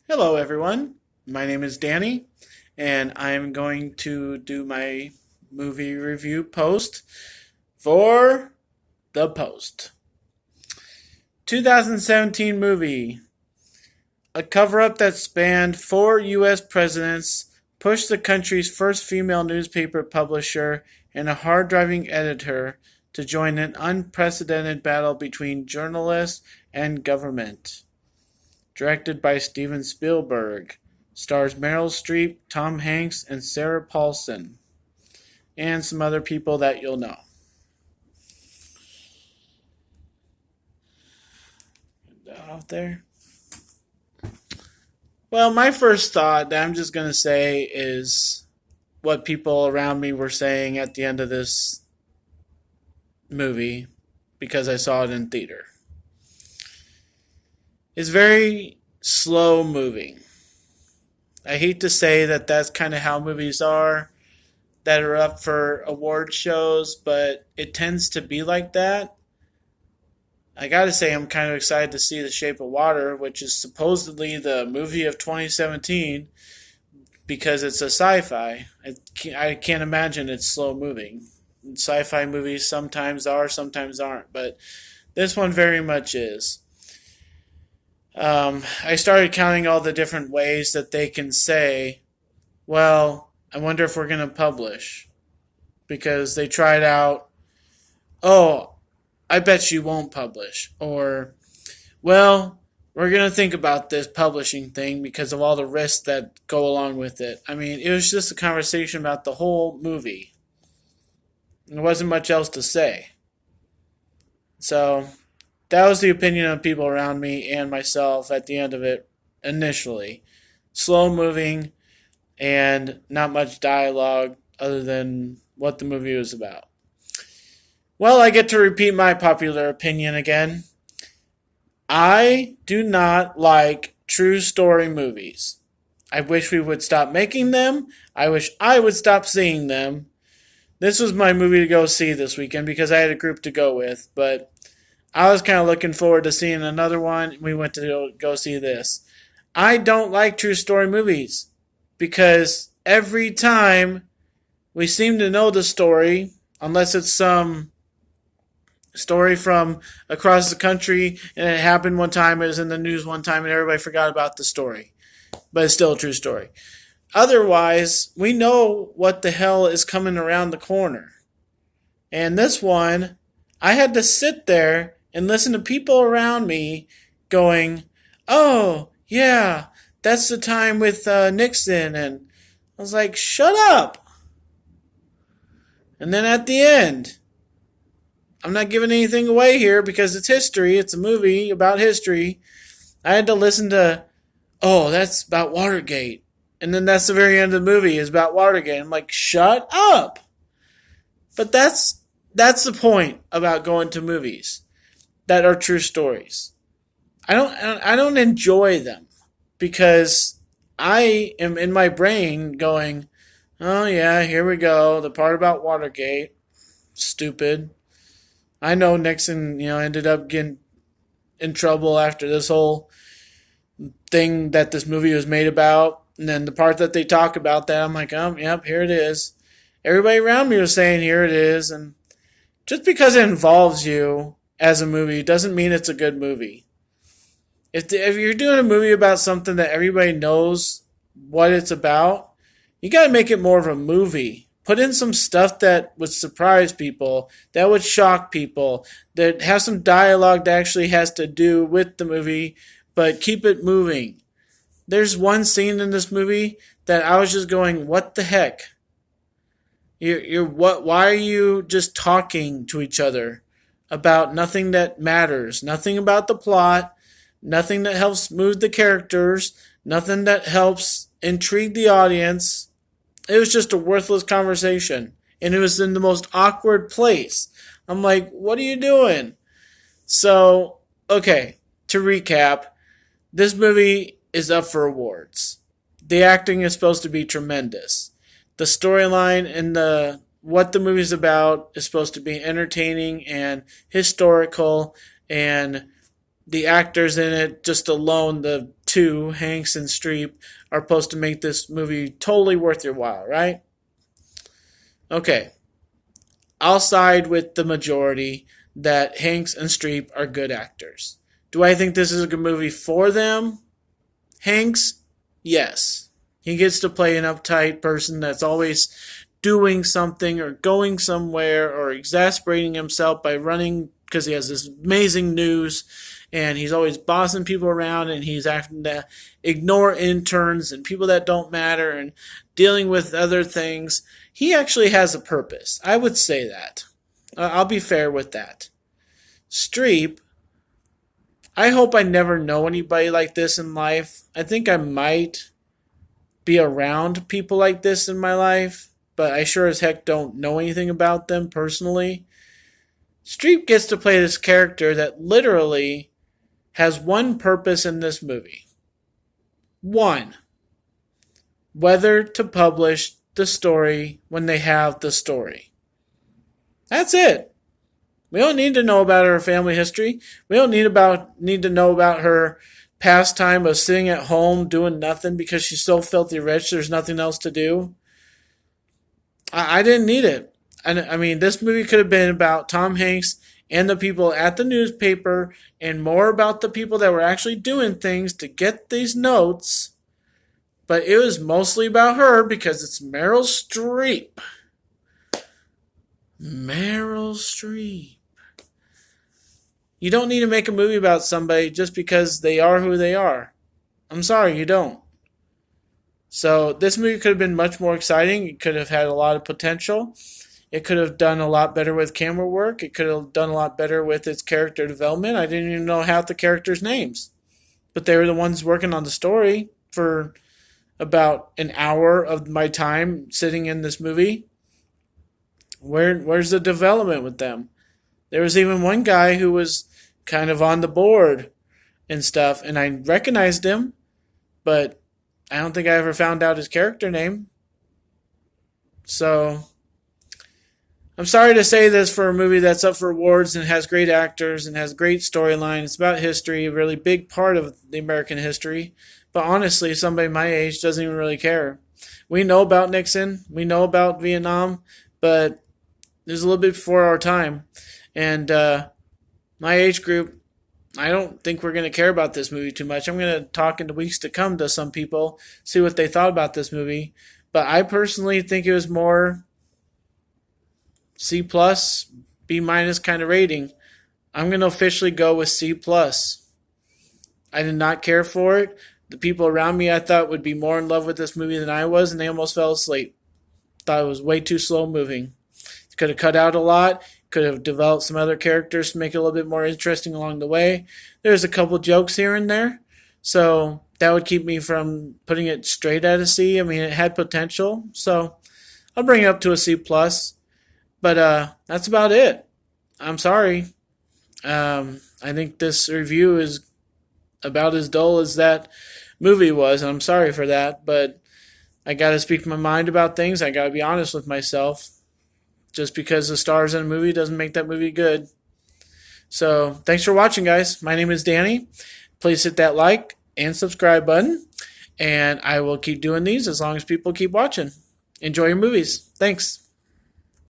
Hello, everyone. My name is Danny, and I'm going to do my movie review post for The Post. 2017 movie. A cover up that spanned four U.S. presidents pushed the country's first female newspaper publisher and a hard driving editor to join an unprecedented battle between journalists and government. Directed by Steven Spielberg. Stars Meryl Streep, Tom Hanks, and Sarah Paulson. And some other people that you'll know. Out there. Well, my first thought that I'm just going to say is what people around me were saying at the end of this movie because I saw it in theater. It's very slow moving. I hate to say that that's kind of how movies are that are up for award shows, but it tends to be like that. I gotta say, I'm kind of excited to see The Shape of Water, which is supposedly the movie of 2017 because it's a sci fi. I can't imagine it's slow moving. Sci fi movies sometimes are, sometimes aren't, but this one very much is. I started counting all the different ways that they can say, well, I wonder if we're going to publish. Because they tried out, oh, I bet you won't publish. Or, well, we're going to think about this publishing thing because of all the risks that go along with it. I mean, it was just a conversation about the whole movie. There wasn't much else to say. So, that was the opinion of people around me and myself at the end of it initially. Slow moving and not much dialogue other than what the movie was about. Well, I get to repeat my popular opinion again. I do not like true story movies. I wish we would stop making them. I wish I would stop seeing them. This was my movie to go see this weekend because I had a group to go with, but I was kind of looking forward to seeing another one. We went to go see this. I don't like true story movies because every time we seem to know the story, unless it's some story from across the country and it happened one time, it was in the news one time, and everybody forgot about the story. But it's still a true story. Otherwise, we know what the hell is coming around the corner. And this one, I had to sit there and listen to people around me going, oh, yeah, that's the time with Nixon. And I was like, shut up. And then at the end, I'm not giving anything away here because it's history. It's a movie about history. I had to listen to, oh, that's about Watergate. And then that's the very end of the movie is about Watergate. I'm like, shut up. But that's the point about going to movies that are true stories. I don't enjoy them because I am in my brain going, oh yeah, here we go, the part about Watergate, stupid. I know Nixon, ended up getting in trouble after this whole thing that this movie was made about, and then the part that they talk about that, I'm like, oh, yep, here it is. Everybody around me was saying, here it is, and just because it involves you as a movie doesn't mean it's a good movie. If you're doing a movie about something that everybody knows what it's about, you got to make it more of a movie. Put in some stuff that would surprise people, that would shock people, that has some dialogue that actually has to do with the movie, but keep it moving. There's one scene in this movie that I was just going, what the heck? You're what? Why are you just talking to each other about nothing that matters? Nothing about the plot. Nothing that helps move the characters. Nothing that helps intrigue the audience. It was just a worthless conversation, and it was in the most awkward place. I'm like, what are you doing? So, okay, to recap, this movie is up for awards. The acting is supposed to be tremendous. The storyline and what the movie's about is supposed to be entertaining and historical, and the actors in it, just alone, the two, Hanks and Streep, are supposed to make this movie totally worth your while, right? Okay. I'll side with the majority that Hanks and Streep are good actors. Do I think this is a good movie for them? Hanks, yes. He gets to play an uptight person that's always doing something or going somewhere or exasperating himself by running because he has this amazing news and he's always bossing people around and he's having to ignore interns and people that don't matter and dealing with other things. He actually has a purpose. I would say that. I'll be fair with that. Streep, I hope I never know anybody like this in life. I think I might be around people like this in my life, but I sure as heck don't know anything about them personally. Streep gets to play this character that literally has one purpose in this movie. One. Whether to publish the story when they have the story. That's it. We don't need to know about her family history. We don't need to know about her pastime of sitting at home doing nothing because she's so filthy rich there's nothing else to do. I didn't need it. I mean, this movie could have been about Tom Hanks and the people at the newspaper and more about the people that were actually doing things to get these notes. But it was mostly about her because it's Meryl Streep. Meryl Streep. You don't need to make a movie about somebody just because they are who they are. I'm sorry, you don't. So this movie could have been much more exciting. It could have had a lot of potential. It could have done a lot better with camera work. It could have done a lot better with its character development. I didn't even know half the characters' names. But they were the ones working on the story for about an hour of my time sitting in this movie. Where's the development with them? There was even one guy who was kind of on the board and stuff, and I recognized him, but I don't think I ever found out his character name. So, I'm sorry to say this for a movie that's up for awards and has great actors and has great storyline. It's about history, a really big part of the American history. But honestly, somebody my age doesn't even really care. We know about Nixon. We know about Vietnam. But it was a little bit before our time. And my age group, I don't think we're going to care about this movie too much. I'm going to talk in the weeks to come to some people, see what they thought about this movie. But I personally think it was more C+, B- kind of rating. I'm going to officially go with C+. I did not care for it. The people around me I thought would be more in love with this movie than I was, and they almost fell asleep. Thought it was way too slow moving. Could have cut out a lot. Could have developed some other characters to make it a little bit more interesting along the way. There's a couple jokes here and there. So that would keep me from putting it straight at a C. I mean, it had potential. So I'll bring it up to a C+. But that's about it. I'm sorry. I think this review is about as dull as that movie was. And I'm sorry for that. But I got to speak my mind about things. I got to be honest with myself. Just because the stars in a movie doesn't make that movie good. So, thanks for watching, guys. My name is Danny. Please hit that like and subscribe button. And I will keep doing these as long as people keep watching. Enjoy your movies. Thanks.